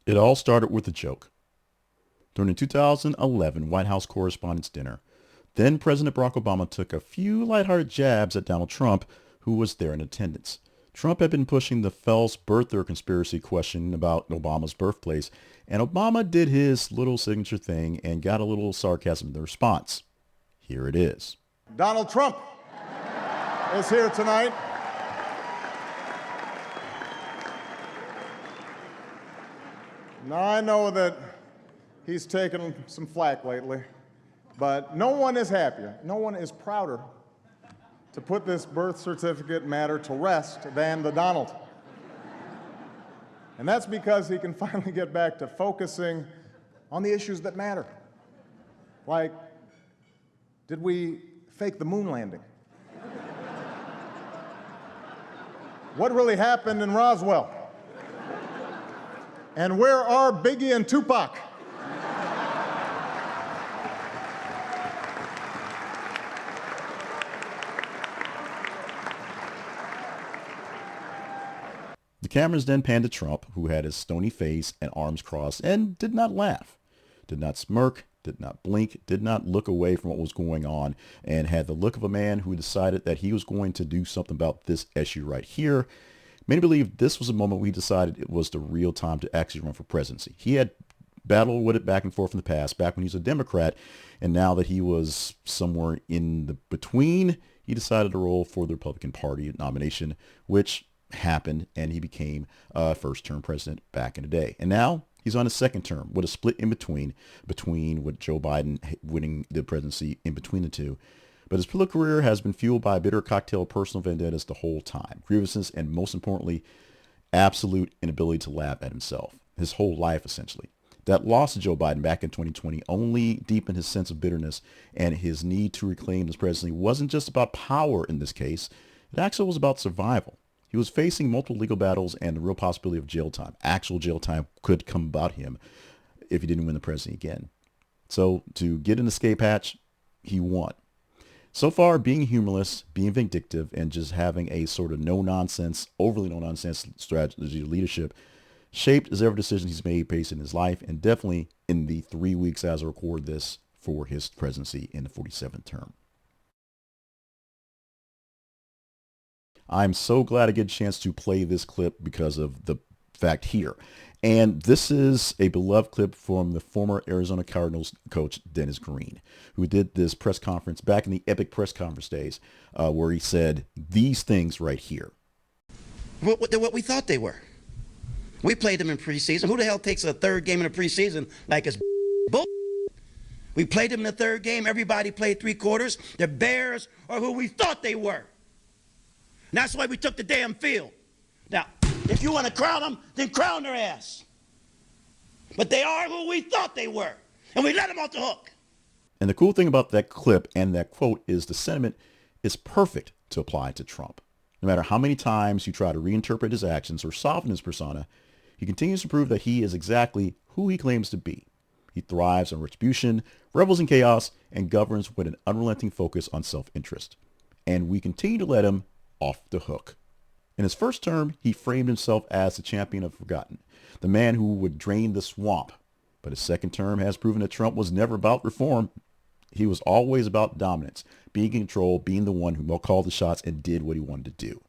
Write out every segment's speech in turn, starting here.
It all started with a joke. During the 2011 White House Correspondents' Dinner, then President Barack Obama took a few lighthearted jabs at Donald Trump, who was there in attendance. Trump had been pushing the false birther conspiracy question about Obama's birthplace, and Obama did his little signature thing and got a little sarcasm in the response. Here it is. Donald Trump is here tonight. Now, I know that he's taken some flack lately, but no one is happier, no one is prouder to put this birth certificate matter to rest than the Donald. And that's because he can finally get back to focusing on the issues that matter. Like, did we fake the moon landing? What really happened in Roswell? And where are Biggie and Tupac? The cameras then panned to Trump, who had his stony face and arms crossed and did not laugh, did not smirk, did not blink, did not look away from what was going on, and had the look of a man who decided that he was going to do something about this issue right here. Many believe this was a moment where he decided it was the real time to actually run for presidency. He had battled with it back and forth in the past, back when he was a Democrat, and now that he was somewhere in the between, he decided to roll for the Republican Party nomination, which happened, and he became first-term president back in the day. And now he's on his second term with a split in between with Joe Biden winning the presidency in between the two. But his political career has been fueled by a bitter cocktail of personal vendettas the whole time, grievances, and most importantly, absolute inability to laugh at himself, his whole life essentially. That loss to Joe Biden back in 2020 only deepened his sense of bitterness, and his need to reclaim his presidency wasn't just about power in this case, it actually was about survival. He was facing multiple legal battles and the real possibility of jail time. Actual jail time could come about him if he didn't win the presidency again. So to get an escape hatch, he won. So far, being humorless, being vindictive, and just having a sort of no-nonsense, overly no-nonsense strategy of leadership shaped as every decision he's made based in his life, and definitely in the 3 weeks as I record this for his presidency in the 47th term. I'm so glad I get a chance to play this clip because of the fact here. And this is a beloved clip from the former Arizona Cardinals coach, Dennis Green, who did this press conference back in the epic press conference days where he said these things right here. They're what we thought they were. We played them in preseason. Who the hell takes a third game in the preseason like it's bull? We played them in the third game. Everybody played three quarters. The Bears are who we thought they were. And that's why we took the damn field. Now, if you want to crown them, then crown their ass. But they are who we thought they were. And we let them off the hook. And the cool thing about that clip and that quote is the sentiment is perfect to apply to Trump. No matter how many times you try to reinterpret his actions or soften his persona, he continues to prove that he is exactly who he claims to be. He thrives on retribution, revels in chaos, and governs with an unrelenting focus on self-interest. And we continue to let him off the hook. In his first term, he framed himself as the champion of the forgotten, the man who would drain the swamp. But his second term has proven that Trump was never about reform. He was always about dominance, being in control, being the one who called the shots and did what he wanted to do.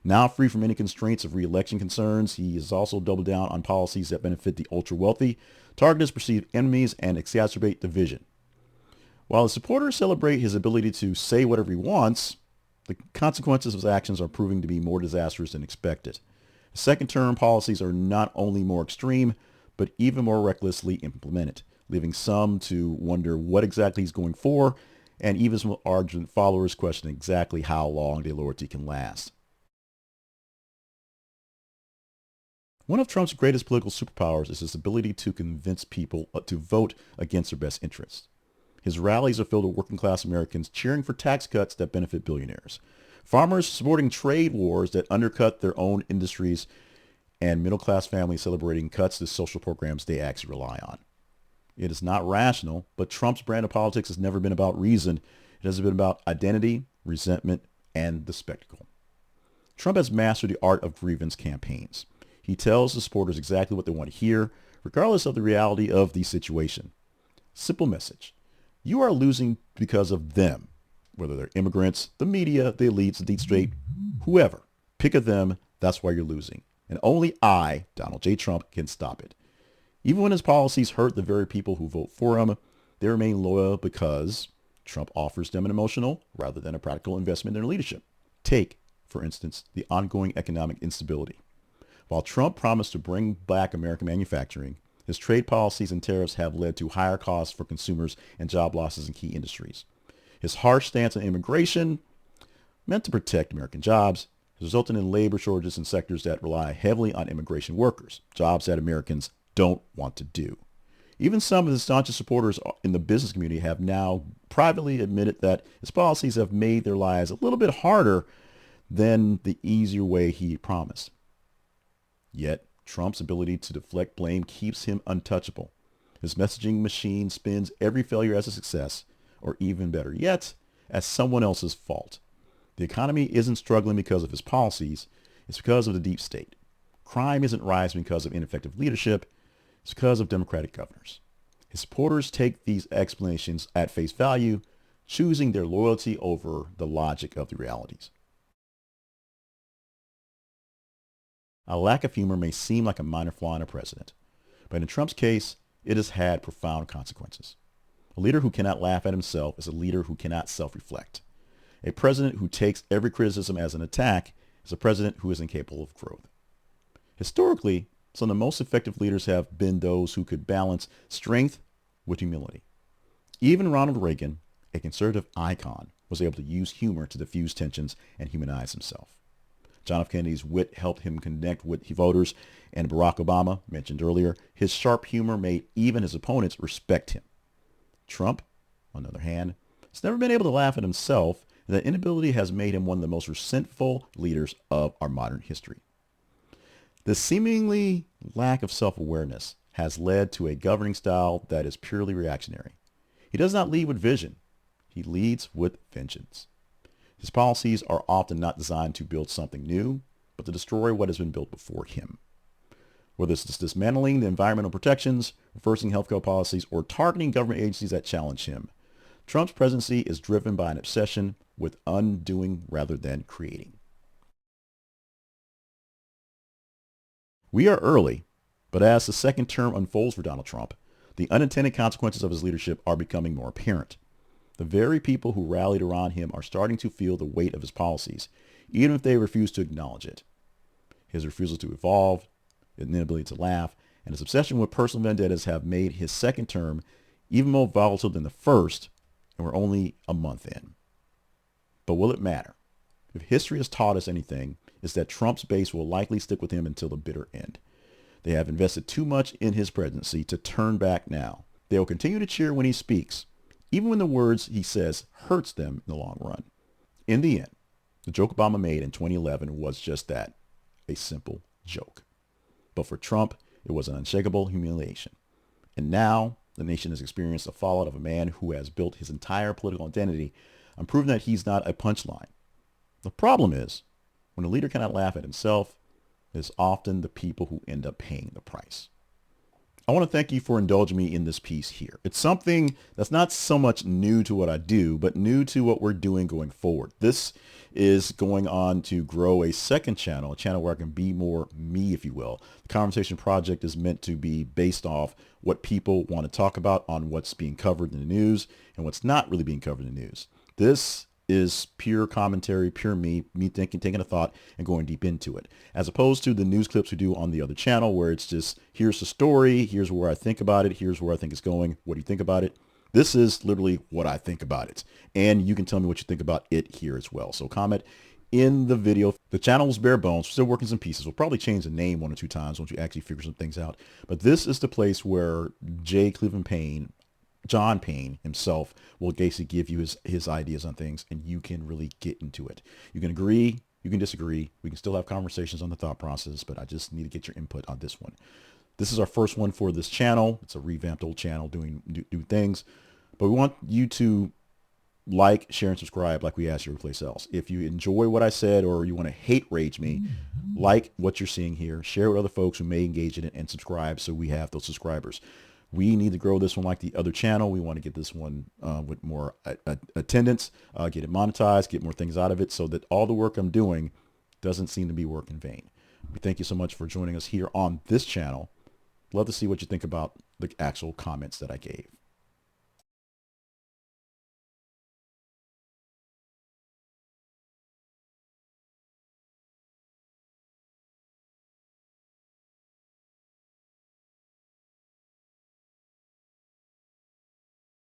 Now free from any constraints of re-election concerns, he has also doubled down on policies that benefit the ultra-wealthy, target his perceived enemies, and exacerbate division. While his supporters celebrate his ability to say whatever he wants, the consequences of his actions are proving to be more disastrous than expected. Second-term policies are not only more extreme, but even more recklessly implemented, leaving some to wonder what exactly he's going for, and even some ardent followers question exactly how long their loyalty can last. One of Trump's greatest political superpowers is his ability to convince people to vote against their best interests. His rallies are filled with working-class Americans cheering for tax cuts that benefit billionaires, farmers supporting trade wars that undercut their own industries, and middle-class families celebrating cuts to social programs they actually rely on. It is not rational, but Trump's brand of politics has never been about reason. It has been about identity, resentment, and the spectacle. Trump has mastered the art of grievance campaigns. He tells the supporters exactly what they want to hear, regardless of the reality of the situation. Simple message. You are losing because of them, whether they're immigrants, the media, the elites, the deep state, whoever. Pick a them, that's why you're losing. And only I, Donald J. Trump, can stop it. Even when his policies hurt the very people who vote for him, they remain loyal because Trump offers them an emotional rather than a practical investment in their leadership. Take, for instance, the ongoing economic instability. While Trump promised to bring back American manufacturing, his trade policies and tariffs have led to higher costs for consumers and job losses in key industries. His harsh stance on immigration, meant to protect American jobs, has resulted in labor shortages in sectors that rely heavily on immigration workers, jobs that Americans don't want to do. Even some of his staunchest supporters in the business community have now privately admitted that his policies have made their lives a little bit harder than the easier way he promised. Yet, Trump's ability to deflect blame keeps him untouchable. His messaging machine spins every failure as a success, or even better yet, as someone else's fault. The economy isn't struggling because of his policies, it's because of the deep state. Crime isn't rising because of ineffective leadership, it's because of Democratic governors. His supporters take these explanations at face value, choosing their loyalty over the logic of the realities. A lack of humor may seem like a minor flaw in a president, but in Trump's case, it has had profound consequences. A leader who cannot laugh at himself is a leader who cannot self-reflect. A president who takes every criticism as an attack is a president who is incapable of growth. Historically, some of the most effective leaders have been those who could balance strength with humility. Even Ronald Reagan, a conservative icon, was able to use humor to diffuse tensions and humanize himself. John F. Kennedy's wit helped him connect with voters, and Barack Obama, mentioned earlier, his sharp humor made even his opponents respect him. Trump, on the other hand, has never been able to laugh at himself, and that inability has made him one of the most resentful leaders of our modern history. The seemingly lack of self-awareness has led to a governing style that is purely reactionary. He does not lead with vision. He leads with vengeance. His policies are often not designed to build something new, but to destroy what has been built before him. Whether it's dismantling the environmental protections, reversing healthcare policies, or targeting government agencies that challenge him, Trump's presidency is driven by an obsession with undoing rather than creating. We are early, but as the second term unfolds for Donald Trump, the unintended consequences of his leadership are becoming more apparent. The very people who rallied around him are starting to feel the weight of his policies, even if they refuse to acknowledge it. His refusal to evolve, his inability to laugh, and his obsession with personal vendettas have made his second term even more volatile than the first, and we're only a month in. But will it matter? If history has taught us anything, it's that Trump's base will likely stick with him until the bitter end. They have invested too much in his presidency to turn back now. They will continue to cheer when he speaks, even when the words he says hurts them in the long run. In the end, the joke Obama made in 2011 was just that, a simple joke. But for Trump, it was an unshakable humiliation. And now the nation has experienced the fallout of a man who has built his entire political identity on proving that he's not a punchline. The problem is, when a leader cannot laugh at himself, it is often the people who end up paying the price. I want to thank you for indulging me in this piece here. It's something that's not so much new to what I do, but new to what we're doing going forward. This is going on to grow a second channel, a channel where I can be more me, if you will. The Conversation Project is meant to be based off what people want to talk about on what's being covered in the news and what's not really being covered in the news. This is pure commentary, pure me thinking, taking a thought and going deep into it, as opposed to the news clips we do on the other channel where it's just, here's the story, here's where I think about it, here's where I think it's going, what do you think about it? This is literally what I think about it, and you can tell me what you think about it here as well. So comment in the video. The channel is bare bones, we're still working some pieces. We'll probably change the name 1 or 2 times once you actually figure some things out, but this is the place where John Payne himself will basically give you his ideas on things, and you can really get into it. You can agree, you can disagree. We can still have conversations on the thought process, but I just need to get your input on this one. This is our first one for this channel. It's a revamped old channel doing new things, but we want you to like, share, and subscribe like we asked you to replace else. If you enjoy what I said or you want to hate rage me, like what you're seeing here, share with other folks who may engage in it, and subscribe so we have those subscribers. We need to grow this one like the other channel. We want to get this one with more attendance, get it monetized, get more things out of it so that all the work I'm doing doesn't seem to be work in vain. We thank you so much for joining us here on this channel. Love to see what you think about the actual comments that I gave.